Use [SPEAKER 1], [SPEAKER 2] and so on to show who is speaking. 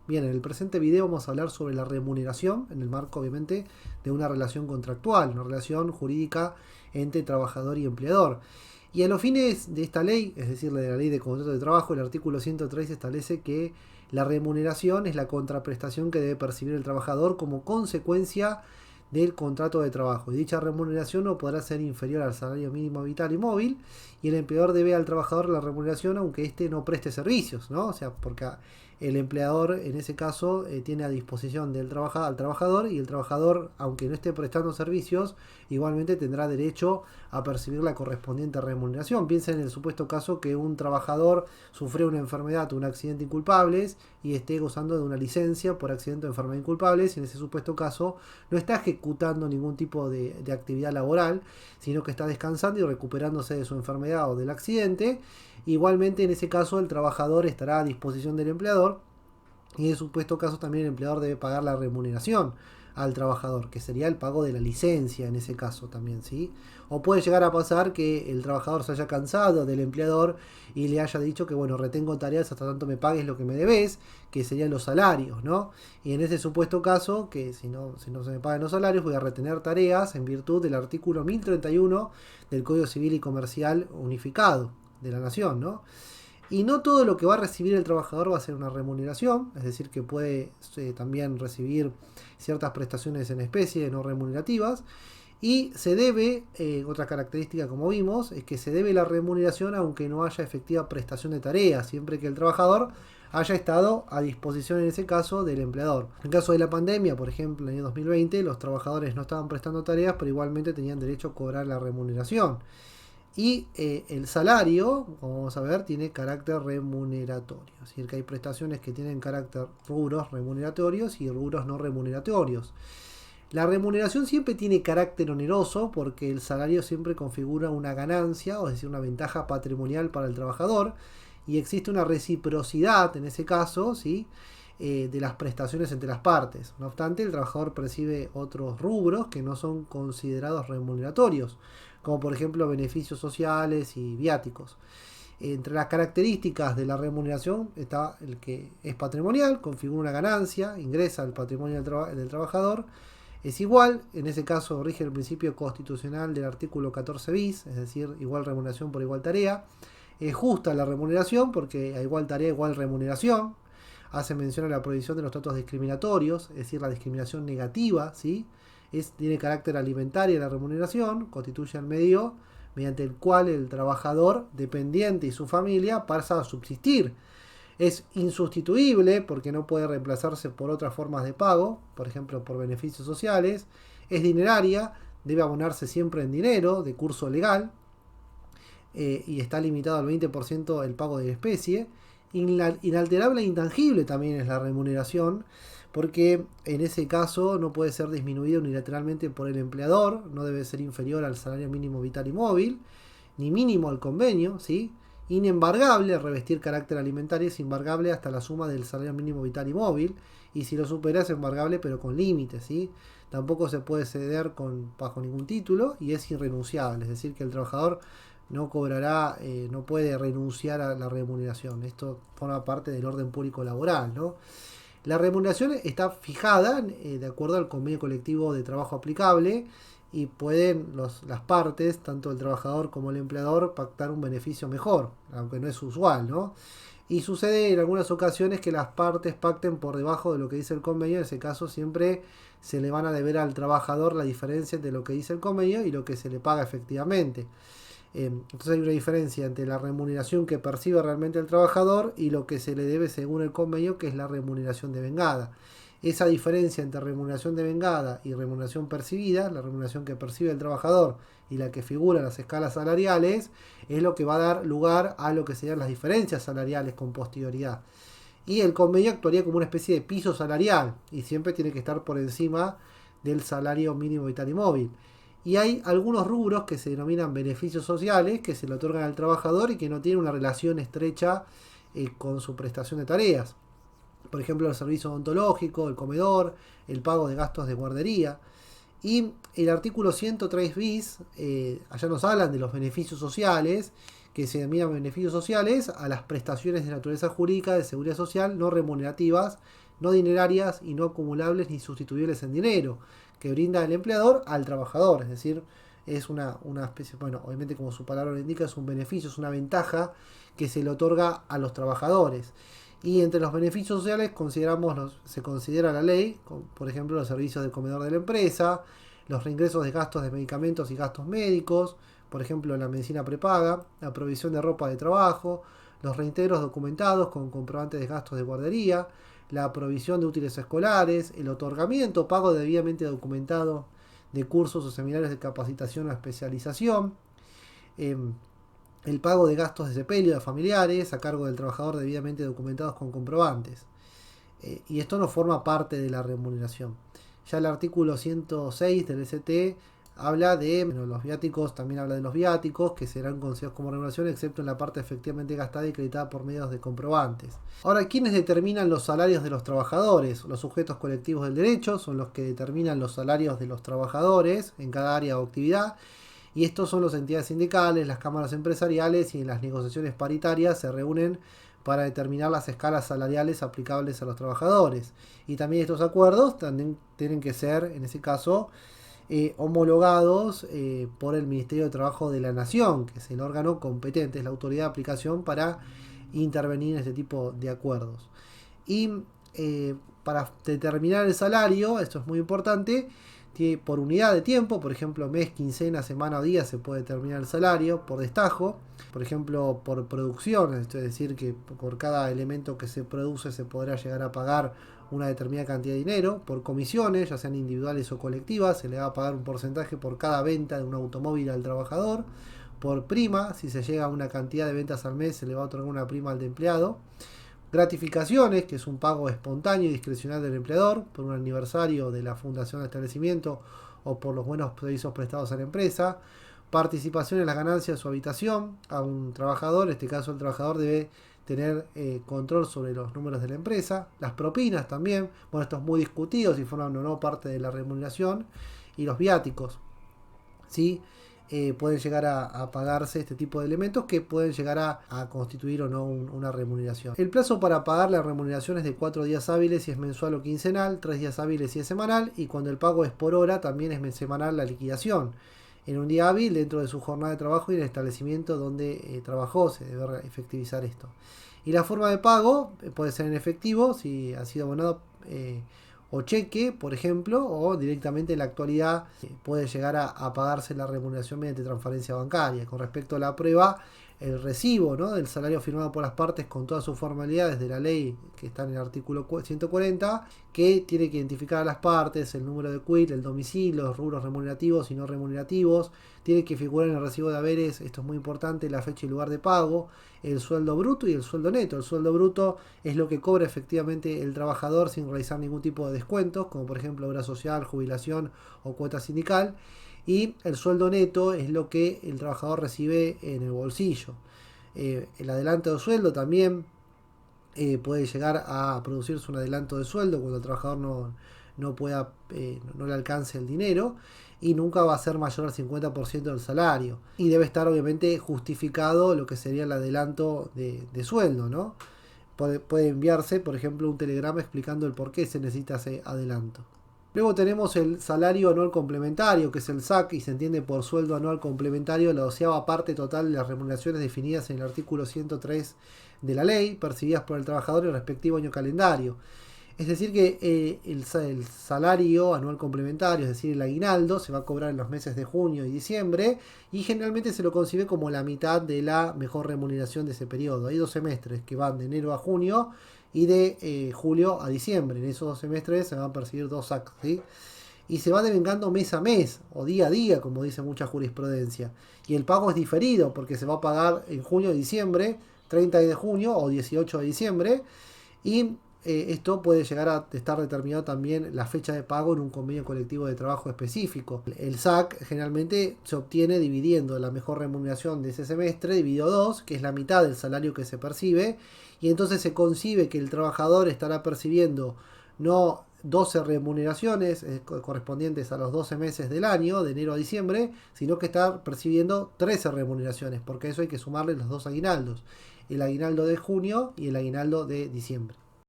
[SPEAKER 1] Bien, en el presente video vamos a hablar sobre la remuneración en el marco, obviamente, de una relación contractual, una relación jurídica entre trabajador y empleador. Y a los fines de esta ley, es decir, de la ley de contrato de trabajo, el artículo 103 establece que la remuneración es la contraprestación que debe percibir el trabajador como consecuencia del contrato de trabajo. Y dicha remuneración no podrá ser inferior al salario mínimo vital y móvil, y el empleador debe al trabajador la remuneración aunque éste no preste servicios, ¿no? O sea, porque el empleador en ese caso tiene a disposición al trabajador, y el trabajador, aunque no esté prestando servicios, igualmente tendrá derecho a percibir la correspondiente remuneración. Piensen en el supuesto caso que un trabajador sufrió una enfermedad o un accidente inculpables y esté gozando de una licencia por accidente o enfermedad inculpables, y en ese supuesto caso no está ejecutando ningún tipo de actividad laboral, sino que está descansando y recuperándose de su enfermedad o del accidente. Igualmente, en ese caso, el trabajador estará a disposición del empleador, y en el supuesto caso también el empleador debe pagar la remuneración al trabajador, que sería el pago de la licencia en ese caso también, ¿sí? O puede llegar a pasar que el trabajador se haya cansado del empleador y le haya dicho que, bueno, retengo tareas hasta tanto me pagues lo que me debes, que serían los salarios, ¿no? Y en ese supuesto caso, que si no se me pagan los salarios, voy a retener tareas en virtud del artículo 1031 del Código Civil y Comercial Unificado de la Nación, ¿no? Y no todo lo que va a recibir el trabajador va a ser una remuneración, es decir, que puede también recibir ciertas prestaciones en especie no remunerativas. Y se debe, otra característica como vimos, es que se debe la remuneración aunque no haya efectiva prestación de tareas, siempre que el trabajador haya estado a disposición en ese caso del empleador. En el caso de la pandemia, por ejemplo, en el año 2020, los trabajadores no estaban prestando tareas, pero igualmente tenían derecho a cobrar la remuneración. Y el salario, como vamos a ver, tiene carácter remuneratorio. Es decir, que hay prestaciones que tienen carácter rubros remuneratorios y rubros no remuneratorios. La remuneración siempre tiene carácter oneroso porque el salario siempre configura una ganancia, o es decir, una ventaja patrimonial para el trabajador, y existe una reciprocidad en ese caso, ¿sí? De las prestaciones entre las partes. No obstante, el trabajador percibe otros rubros que no son considerados remuneratorios, como por ejemplo beneficios sociales y viáticos. Entre las características de la remuneración está el que es patrimonial, configura una ganancia, ingresa al patrimonio del trabajador, es igual, en ese caso rige el principio constitucional del artículo 14 bis, es decir, igual remuneración por igual tarea. Es justa la remuneración porque a igual tarea igual remuneración. Hace mención a la prohibición de los tratos discriminatorios, es decir, la discriminación negativa, ¿sí? Tiene carácter alimentario la remuneración, constituye el medio mediante el cual el trabajador dependiente y su familia pasa a subsistir. Es insustituible porque no puede reemplazarse por otras formas de pago, por ejemplo por beneficios sociales. Es dineraria, debe abonarse siempre en dinero de curso legal, y está limitado al 20% el pago de especie. Inalterable e intangible también es la remuneración, porque en ese caso no puede ser disminuido unilateralmente por el empleador, no debe ser inferior al salario mínimo vital y móvil, ni mínimo al convenio, ¿sí? Inembargable, revestir carácter alimentario es embargable hasta la suma del salario mínimo vital y móvil, y si lo supera es embargable pero con límites, ¿sí? Tampoco se puede ceder bajo ningún título y es irrenunciable, es decir, que el trabajador no cobrará, no puede renunciar a la remuneración. Esto forma parte del orden público laboral, ¿no? La remuneración está fijada de acuerdo al convenio colectivo de trabajo aplicable, y pueden las partes, tanto el trabajador como el empleador, pactar un beneficio mejor, aunque no es usual, ¿no? Y sucede en algunas ocasiones que las partes pacten por debajo de lo que dice el convenio. En ese caso siempre se le van a deber al trabajador la diferencia entre lo que dice el convenio y lo que se le paga efectivamente. Entonces hay una diferencia entre la remuneración que percibe realmente el trabajador y lo que se le debe según el convenio, que es la remuneración devengada. Esa diferencia entre remuneración devengada y remuneración percibida, la remuneración que percibe el trabajador y la que figura en las escalas salariales, es lo que va a dar lugar a lo que serían las diferencias salariales con posterioridad. Y el convenio actuaría como una especie de piso salarial y siempre tiene que estar por encima del salario mínimo vital y móvil. Y hay algunos rubros que se denominan beneficios sociales, que se le otorgan al trabajador y que no tienen una relación estrecha con su prestación de tareas. Por ejemplo, el servicio odontológico, el comedor, el pago de gastos de guardería. Y el artículo 103 bis, allá nos hablan de los beneficios sociales, que se denominan beneficios sociales a las prestaciones de naturaleza jurídica de seguridad social no remunerativas no dinerarias y no acumulables ni sustituibles en dinero, que brinda el empleador al trabajador. Es decir, es una especie, bueno, obviamente como su palabra lo indica, es un beneficio, es una ventaja que se le otorga a los trabajadores. Y entre los beneficios sociales se considera la ley, por ejemplo, los servicios del comedor de la empresa, los reingresos de gastos de medicamentos y gastos médicos, por ejemplo, la medicina prepaga, la provisión de ropa de trabajo, los reintegros documentados con comprobantes de gastos de guardería, la provisión de útiles escolares, el otorgamiento, pago debidamente documentado de cursos o seminarios de capacitación o especialización, eh, el pago de gastos de sepelio de familiares a cargo del trabajador debidamente documentados con comprobantes. Y esto no forma parte de la remuneración. Ya el artículo 106 del ST habla de los viáticos, también habla de los viáticos que serán considerados como remuneración excepto en la parte efectivamente gastada y acreditada por medios de comprobantes. Ahora, ¿quiénes determinan los salarios de los trabajadores? Los sujetos colectivos del derecho son los que determinan los salarios de los trabajadores en cada área o actividad. Y estos son las entidades sindicales, las cámaras empresariales, y en las negociaciones paritarias se reúnen para determinar las escalas salariales aplicables a los trabajadores. Y también estos acuerdos también tienen que ser, en ese caso, homologados por el Ministerio de Trabajo de la Nación, que es el órgano competente, es la autoridad de aplicación para intervenir en este tipo de acuerdos. Y para determinar el salario, esto es muy importante, por unidad de tiempo, por ejemplo mes, quincena, semana o día, se puede determinar el salario por destajo, por ejemplo por producción, es decir que por cada elemento que se produce se podrá llegar a pagar una determinada cantidad de dinero, por comisiones, ya sean individuales o colectivas, se le va a pagar un porcentaje por cada venta de un automóvil al trabajador, por prima, si se llega a una cantidad de ventas al mes se le va a otorgar una prima al empleado. Gratificaciones, que es un pago espontáneo y discrecional del empleador por un aniversario de la fundación del establecimiento o por los buenos servicios prestados a la empresa. Participación en las ganancias de su habitación a un trabajador, en este caso el trabajador debe tener control sobre los números de la empresa. Las propinas también, bueno, esto es muy discutido si forman o no parte de la remuneración. Y los viáticos, ¿sí? Pueden llegar a pagarse este tipo de elementos que pueden llegar a constituir o no una remuneración. El plazo para pagar la remuneración es de 4 días hábiles si es mensual o quincenal, 3 días hábiles si es semanal, y cuando el pago es por hora también es semanal la liquidación. En un día hábil dentro de su jornada de trabajo y en el establecimiento donde trabajó se debe efectivizar esto. Y la forma de pago puede ser en efectivo si ha sido abonado o cheque, por ejemplo, o directamente en la actualidad puede llegar a pagarse la remuneración mediante transferencia bancaria. Con respecto a la prueba, el recibo, ¿no?, del salario firmado por las partes con todas sus formalidades de la ley que está en el artículo 140, que tiene que identificar a las partes, el número de quit, el domicilio, los rubros remunerativos y no remunerativos, tiene que figurar en el recibo de haberes, esto es muy importante, la fecha y lugar de pago, el sueldo bruto y el sueldo neto. El sueldo bruto es lo que cobra efectivamente el trabajador sin realizar ningún tipo de descuentos, como por ejemplo obra social, jubilación o cuota sindical. Y el sueldo neto es lo que el trabajador recibe en el bolsillo. El adelanto de sueldo también puede llegar a producirse un adelanto de sueldo cuando el trabajador no le alcance el dinero, y nunca va a ser mayor al 50% del salario. Y debe estar obviamente justificado lo que sería el adelanto de sueldo, ¿no? Puede enviarse, por ejemplo, un telegrama explicando el por qué se necesita ese adelanto. Luego tenemos el salario anual complementario, que es el SAC, y se entiende por sueldo anual complementario la 12ª parte total de las remuneraciones definidas en el artículo 103 de la ley, percibidas por el trabajador en el respectivo año calendario. Es decir que el salario anual complementario, es decir, el aguinaldo, se va a cobrar en los meses de junio y diciembre, y generalmente se lo concibe como la mitad de la mejor remuneración de ese periodo. Hay 2 semestres que van de enero a junio y de julio a diciembre. En esos 2 semestres se van a percibir 2 SAC, ¿sí? Y se va devengando mes a mes o día a día, como dice mucha jurisprudencia. Y el pago es diferido porque se va a pagar en junio y diciembre, 30 de junio o 18 de diciembre, y esto puede llegar a estar determinado también la fecha de pago en un convenio colectivo de trabajo específico. El SAC generalmente se obtiene dividiendo la mejor remuneración de ese semestre dividido 2, que es la mitad del salario que se percibe, y entonces se concibe que el trabajador estará percibiendo no 12 remuneraciones correspondientes a los 12 meses del año, de enero a diciembre, sino que está percibiendo 13 remuneraciones, porque a eso hay que sumarle los 2 aguinaldos, el aguinaldo de junio y el aguinaldo de diciembre.